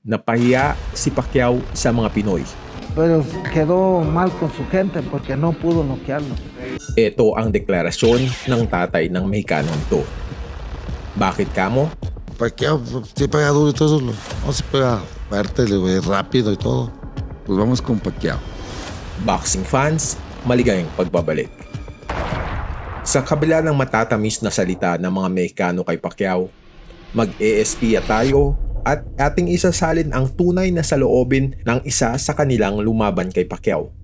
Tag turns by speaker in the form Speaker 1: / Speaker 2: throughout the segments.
Speaker 1: Napahiya si Pacquiao sa mga Pinoy.
Speaker 2: Pero quedó mal con su gente porque no pudo noquearlo.
Speaker 1: Ito ang deklarasyon ng tatay ng Mexicanong ito. Bakit kamo?
Speaker 3: Pacquiao sí pega duro y todo eso, no se pega fuerte, rápido y todo.
Speaker 4: Pues vamos con Pacquiao.
Speaker 1: Boxing fans, maligayang pagbabalik. Sa kabila ng matatamis na salita ng mga Mexicano kay Pacquiao, mag-ESPya tayo at ating isasalin ang tunay na saloobin ng isa sa kanilang lumaban kay Pacquiao.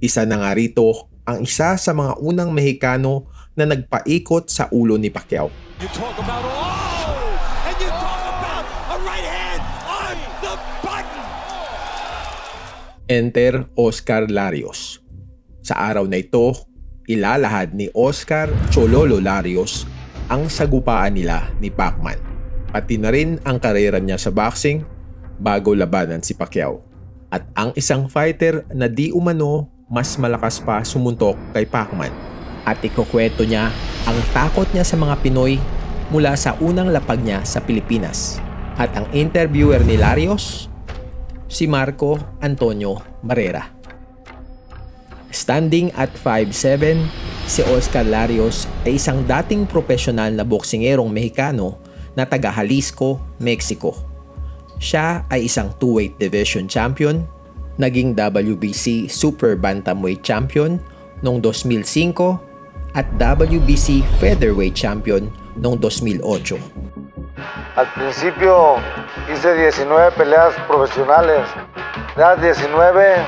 Speaker 1: Isa na nga rito ang isa sa mga unang Mexicano na nagpaikot sa ulo ni Pacquiao.
Speaker 5: You talk about and you talk about a right hand on the button.
Speaker 1: Enter Oscar Larios. Sa araw na ito, ilalahad ni Oscar Chololo Larios ang sagupaan nila ni Pacman. Pati na rin ang karera niya sa boxing bago labanan si Pacquiao. At ang isang fighter na di umano mas malakas pa sumuntok kay Pacman. At ikukwento niya ang takot niya sa mga Pinoy mula sa unang lapag niya sa Pilipinas. At ang interviewer ni Larios, si Marco Antonio Barrera. Standing at 5'7", si Oscar Larios ay isang dating profesional na boksingerong Mexicano na taga Jalisco, Mexico. Siya ay isang 2-weight division champion, naging WBC Super Bantamweight champion noong 2005 at WBC Featherweight champion noong 2008.
Speaker 6: Al principio hice 19 peleas profesionales. De 19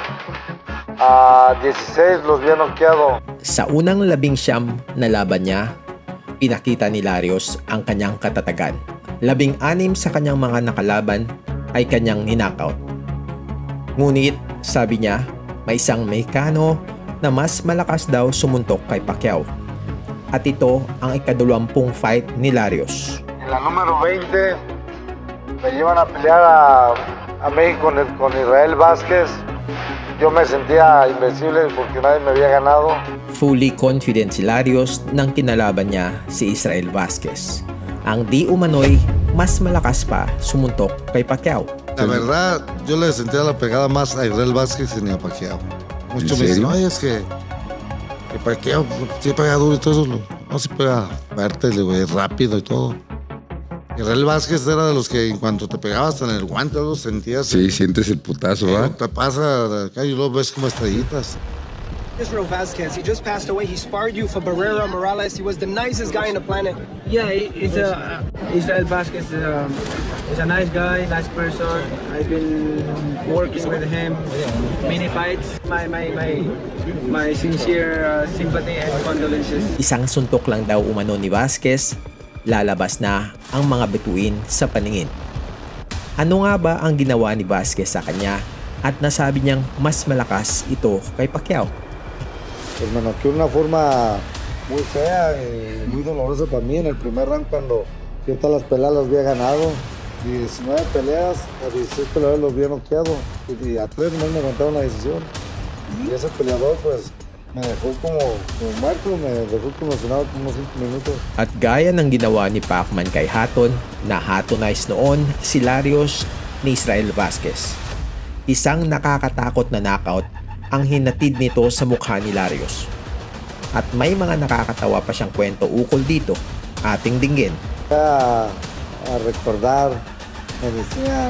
Speaker 6: a 16 los había noqueado.
Speaker 1: Sa unang 19 na laban niya, pinakita ni Larios ang kanyang katatagan. 16 sa kanyang mga nakalaban ay kanyang ninakaut. Ngunit, sabi niya, may isang Mexicano na mas malakas daw sumuntok kay Pacquiao. At ito ang ika-20 fight ni Larios.
Speaker 6: En la número 20 me llevan a pelear a México con Israel Vázquez. Yo me sentía invencible porque nadie me había ganado.
Speaker 1: Fully confident si Larios nang kinalaban niya si Israel Vázquez. Ang di umano'y mas malakas pa sumuntok kay Pacquiao.
Speaker 3: La verdad, yo le sentía la pegada más a Israel Vázquez que ni a Pacquiao. Mucho me dicen, oye, es que Pacquiao sí pega duro y todo eso, no se pega fuerte, rápido y todo. Israel Vázquez era de los que en cuanto te pegabas en el guante, algo sentías.
Speaker 4: Sí, sientes el putazo, ¿verdad?
Speaker 3: Te pasa acá y luego ves como estrellitas.
Speaker 7: Israel Vázquez, he just passed away. He sparred you for Barrera Morales. He was the nicest guy on the planet.
Speaker 8: Yeah, Israel Vázquez is a nice guy, nice person. I've been working with him many fights. My sincere sympathy and condolences.
Speaker 1: Isang suntok lang daw umano ni Vázquez, lalabas na ang mga bituin sa paningin. Ano nga ba ang ginawa ni Vázquez sa kanya at nasabi niyang mas malakas ito kay Pacquiao?
Speaker 6: Pues me noqueó de una forma muy fea y muy dolorosa para mí en el primer round cuando yo todas las peleas las había ganado. 19 peleas, a 16 peleadores los había noqueado y a 3 no me aguantaron la decisión. Y ese peleador pues me dejó como muerto, me dejó conmocionado como unos 5 minutos.
Speaker 1: At gaya ng ginawa ni Pacman kay Hatton, na Hattonize noon si Larios ni Israel Vázquez. Isang nakakatakot na knockout ang hinatid nito sa mukha ni Larios. At may mga nakakatawa pa siyang kwento ukol dito, ating dinggin.
Speaker 6: A recordar, me decían,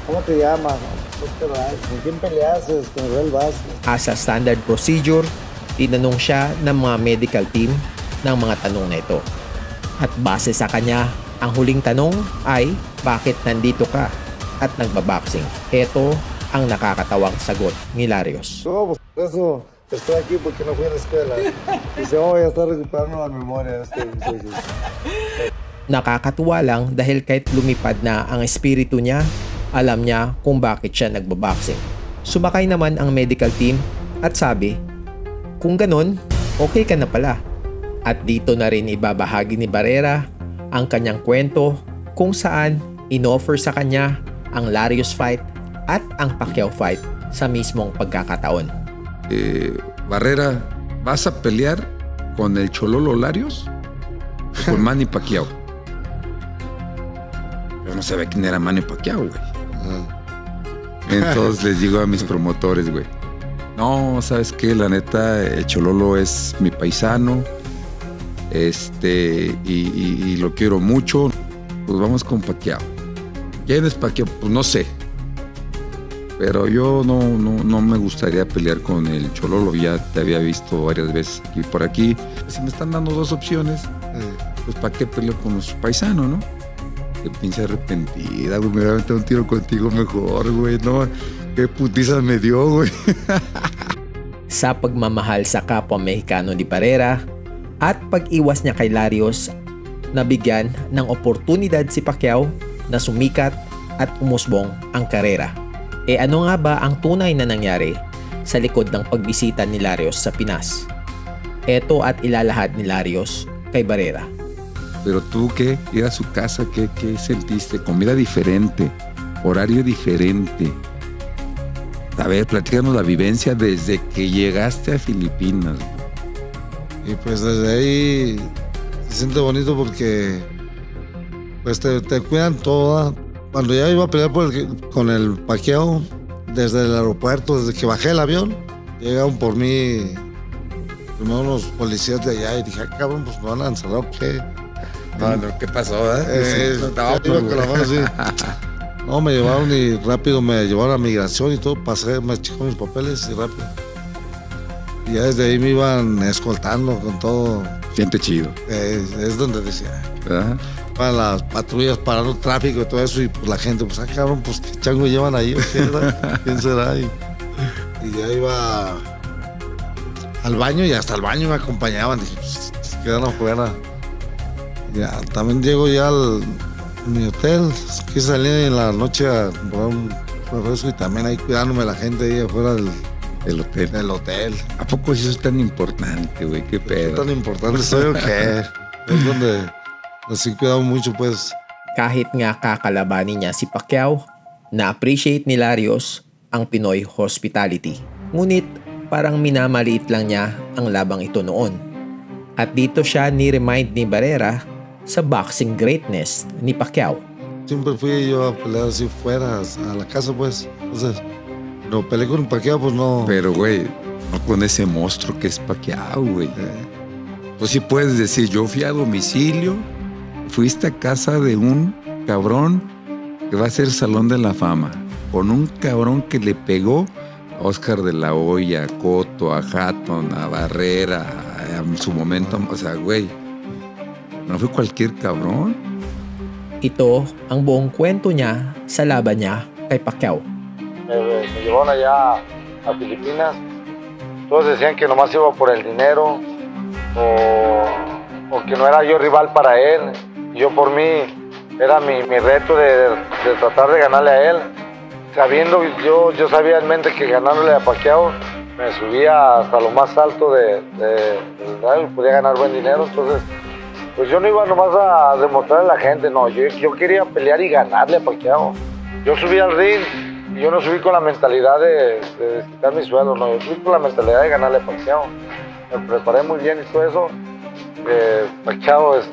Speaker 6: ¿cómo te llamas? ¿Con quién peleaste? Con Israel Vázquez.
Speaker 1: As a standard procedure, tinanong siya ng mga medical team ng mga tanong na ito. At base sa kanya, ang huling tanong ay, bakit nandito ka at nagbaboxing? Ito ang nakakatawang sagot ni Larios.
Speaker 6: No, pues eso, estoy aquí porque no fui a la escuela. Dice, voy a estar recuperando la memoria.
Speaker 1: Nakakatuwa lang dahil kahit lumipad na ang espiritu niya, alam niya kung bakit siya nagbaboxing. Sumakay naman ang medical team at sabi, kung ganun, okay ka na pala. At dito na rin ibabahagi ni Barrera ang kanyang kwento kung saan inoffer sa kanya ang Larios fight at ang Pacquiao fight sa mismong pagkakataon.
Speaker 4: Barrera, ¿vas a pelear con el Chololo Larios o con Manny Pacquiao? Yo no sabía quién era Manny Pacquiao, güey. Entonces les digo a mis promotores, güey, no, ¿sabes qué? La neta, el Chololo es mi paisano, y lo quiero mucho. Pues vamos con Pacquiao. ¿Quién es Pacquiao? Pues no sé. Pero yo no me gustaría pelear con el Chololo. Ya te había visto varias veces aquí por aquí. Si me están dando dos opciones, pues ¿para qué peleo con los paisanos, no? Qué pinche arrepentida, güey. Me voy a meter un tiro contigo mejor, güey. No, qué putiza me dio, güey.
Speaker 9: Sa pagmamahal sa kapwa Mexicano ni Barrera at pag-iwas niya kay Larios, nabigyan ng oportunidad si Pacquiao na sumikat at umusbong ang karera. E ano nga ba ang tunay na nangyari sa likod ng pagbisita ni Larios sa Pinas? Ito at ilalahad ni Larios kay Barrera.
Speaker 4: Pero tú, ¿qué? Ir a su casa, ¿qué sentiste? Comida diferente, horario diferente. A ver, platícanos la vivencia desde que llegaste a Filipinas.
Speaker 3: Y pues desde ahí se siente bonito porque pues te cuidan todo. Cuando ya iba a pelear con el Pacquiao, desde el aeropuerto, desde que bajé el avión, llegaron por mí primero los policías de allá y dije, cabrón, pues me van a encerrar, ¿qué?
Speaker 4: ¿Qué pasó?
Speaker 3: No, me llevaron y rápido me llevaron a migración y todo, pasé, me checaron mis papeles y rápido. Y ya desde ahí me iban escoltando con todo.
Speaker 4: Siente chido.
Speaker 3: Es donde decía,
Speaker 4: Ajá.
Speaker 3: para las patrullas parando el tráfico y todo eso, y pues la gente, pues cabrón, pues qué chango llevan ahí, ¿quién será? Y ya iba al baño y hasta el baño me acompañaban, dije, pues se quedan afuera. Ya, también llego ya a mi hotel, quise salir en la noche a comprar un refresco y también ahí cuidándome la gente ahí afuera del hotel.
Speaker 4: ¿A poco eso es tan importante, güey? ¿Qué pedo?
Speaker 3: ¿Es tan importante soy o qué? Es donde así cuidado mucho, pues.
Speaker 9: Kahit nga kakalabanin niya si Pacquiao, na-appreciate ni Larios ang Pinoy hospitality. Ngunit parang minamaliit lang niya ang labang ito noon. At dito siya ni-remind ni Barrera sa boxing greatness ni Pacquiao.
Speaker 3: Siempre fui yo a pelear así fuera, a la casa, pues. Entonces, no peleé con Pacquiao, pues no.
Speaker 4: Pero, güey, no con ese monstruo que es Pacquiao, güey. Pues sí puedes decir, yo fui a domicilio, fuiste a casa de un cabrón que va a ser Salón de la Fama, con un cabrón que le pegó a Oscar de la Hoya, a Cotto, a Hatton, a Barrera, en su momento, o sea, güey, no fue cualquier cabrón.
Speaker 9: Ito ang buong kwento niya sa laban niya kay Pacquiao.
Speaker 6: Me llevaron allá a Filipinas. Todos decían que nomás iba por el dinero o que no era yo rival para él. Yo por mí era mi reto de tratar de ganarle a él. Sabiendo, yo sabía en mente que ganándole a Pacquiao me subía hasta lo más alto podía ganar buen dinero. Entonces, pues yo no iba nomás a demostrarle a la gente, no, yo quería pelear y ganarle a Pacquiao. Yo subí al ring y yo no subí con la mentalidad de quitar mi sueldo, no, yo subí con la mentalidad de ganarle a Pacquiao. Me preparé muy bien y todo eso. Pacquiao es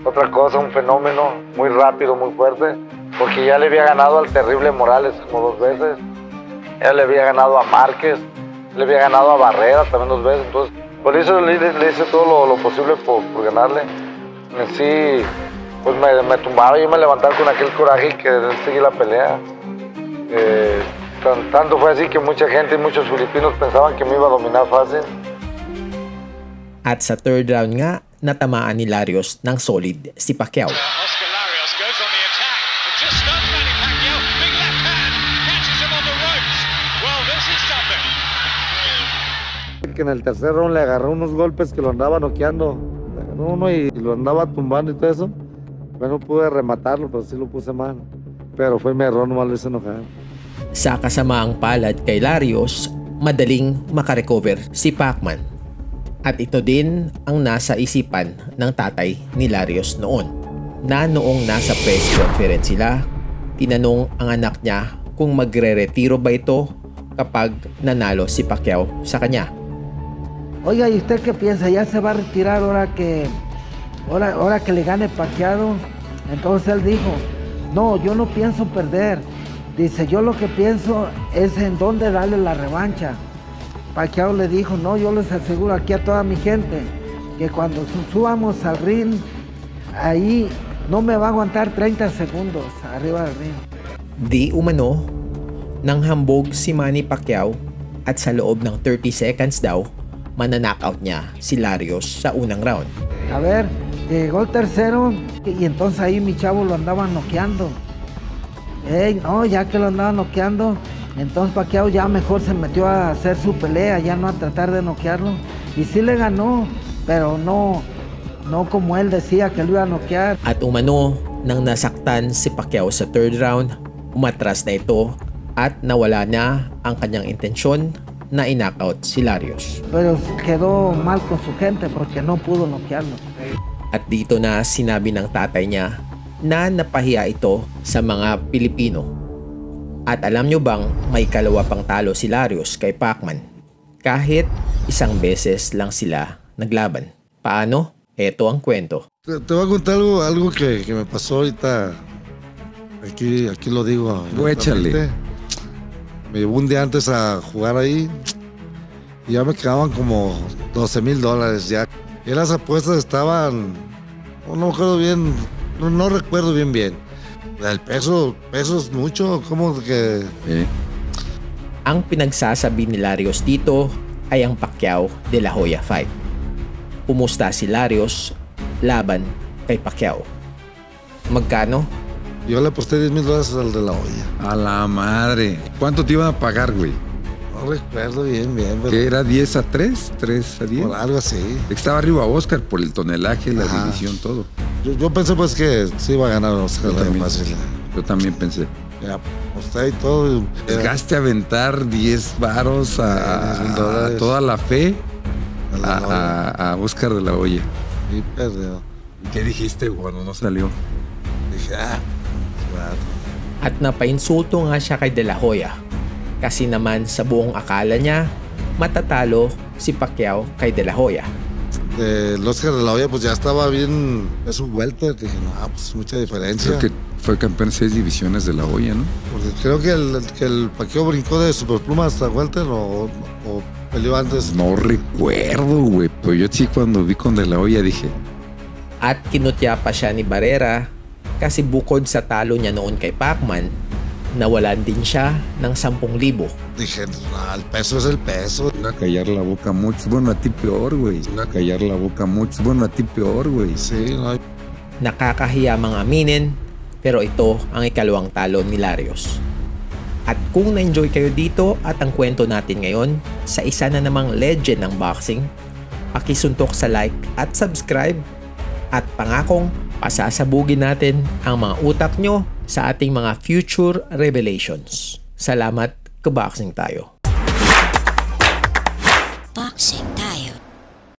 Speaker 6: otra cosa, un fenómeno muy rápido, muy fuerte, porque ya le había ganado al terrible Morales como 2 veces, ya le había ganado a Márquez, le había ganado a Barrera también 2 veces, entonces por eso le hice todo lo posible por ganarle. En sí, pues me tumbaba y me levantaba con aquel coraje y que seguir la pelea. Tanto fue así que mucha gente y muchos filipinos pensaban que me iba a dominar fácil.
Speaker 9: At sa third round nga, natamaan ni Larios ng solid si Pacquiao.
Speaker 5: Oscar Larios goes on the attack and just stuns Manny Pacquiao. Big left hand, catches him on the ropes. Well, this is something.
Speaker 6: Que en el tercer round le agarró unos golpes que lo andaba noqueando. Le agarró uno y lo andaba tumbando y todo eso. Bueno, no pude rematarlo, pero sí lo puse mal. Pero fue mi error, nomás lo hice enojar.
Speaker 9: Sa kasamaang palad kay Larios, madaling makarecover si Pacman. At ito din ang nasa isipan ng tatay ni Larios noon, na noong nasa press conference sila, tinanong ang anak niya kung magre-retiro ba ito kapag nanalo si Pacquiao sa kanya.
Speaker 2: Oiga, ¿y usted qué piensa? ¿Ya se va a retirar ahora que le gane Pacquiao? Entonces él dijo, No, yo no pienso perder. Dice, yo lo que pienso es en dónde darle la revancha. Pacquiao le dijo, no, yo les aseguro aquí a toda mi gente que cuando subamos al ring, ahí no me va a aguantar 30 segundos arriba del ring.
Speaker 9: Di umano, nang hambog si Manny Pacquiao at sa loob ng 30 seconds daw, mananockout niya si Larios sa unang round.
Speaker 2: A ver, llegó el tercero y entonces ahí mi chavo lo andaba noqueando. No, ya que lo andaba noqueando, entonces Pacquiao ya mejor se metió a hacer su pelea, ya no a tratar de noquearlo. Y sí le ganó, pero no como él decía que lo iba a noquear.
Speaker 9: At umano, nang nasaktan si Pacquiao sa third round, umatras na ito at nawala na ang kanyang intensyon na i-knockout si Larios.
Speaker 2: Pero quedó mal con su gente porque no pudo noquearlo.
Speaker 9: At dito na sinabi ng tatay niya na napahiya ito sa mga Pilipino. At alam nyo bang may kalawa pang talo si Larios kay Pacman? Kahit isang beses lang sila naglaban. Paano? Eto ang kwento.
Speaker 3: Te voy a contar algo que me pasó ahorita. Aquí lo digo.
Speaker 4: Échale.
Speaker 3: Me llevó un día antes a jugar ahí y ya me quedaban como $12,000 ya. Y las apuestas estaban, no me acuerdo bien, no recuerdo bien. El peso es mucho, como que...
Speaker 9: Ang pinagsasabi ni Larios dito ay ang Pacquiao de la Hoya fight. Pumusta si Larios laban kay Pacquiao. Magkano?
Speaker 3: Yo le aposté $10,000 al de la Hoya.
Speaker 4: A la madre. ¿Cuánto te iban a pagar, güey?
Speaker 3: No recuerdo bien. Pero...
Speaker 4: ¿Qué era 10-3? ¿3-10?
Speaker 3: Por algo así.
Speaker 4: Estaba arriba Oscar por el tonelaje, la división, todo.
Speaker 3: Yo pensé pues que sí iba a ganar Oscar.
Speaker 4: Yo también pensé.
Speaker 3: Ya aposté y todo.
Speaker 4: Llegaste a aventar 10 varos a toda la fe a Oscar de la Hoya.
Speaker 3: Y perdió.
Speaker 4: ¿Qué dijiste cuando no salió?
Speaker 3: Dije,
Speaker 9: At napainsulto nga siya kay De La Hoya. Kasi naman sa buong akala niya, matatalo si Pacquiao kay De La Hoya.
Speaker 3: El Oscar de la Hoya pues ya estaba bien, es un welter. Dije, no, pues mucha diferencia.
Speaker 4: Creo que fue campeón en 6 divisiones de la Hoya, ¿no?
Speaker 3: Porque creo que el Pacquiao brincó de superpluma hasta welter o peleó antes.
Speaker 4: No recuerdo, güey. Pero yo sí cuando vi con De La Hoya dije...
Speaker 9: At kinutya pa siya ni Barrera kasi bukod sa talo niya noon kay Pacman, nawalan din siya ng 10,000.
Speaker 3: Dije, no, el peso es el peso.
Speaker 4: Iba a callar la boca mucho. Bueno, a ti peor, güey. Iba a callar la boca mucho. Bueno, a ti peor, güey.
Speaker 3: Sí, no.
Speaker 9: Nakakahiya mga aminin, pero ito ang ikalawang talo ni Larios. At kung na-enjoy kayo dito at ang kwento natin ngayon sa isa na namang legend ng boxing, pakisuntok sa like at subscribe at pangakong pasasabugin natin ang mga utak nyo sa ating mga future revelations. Salamat, kaboxing tayo.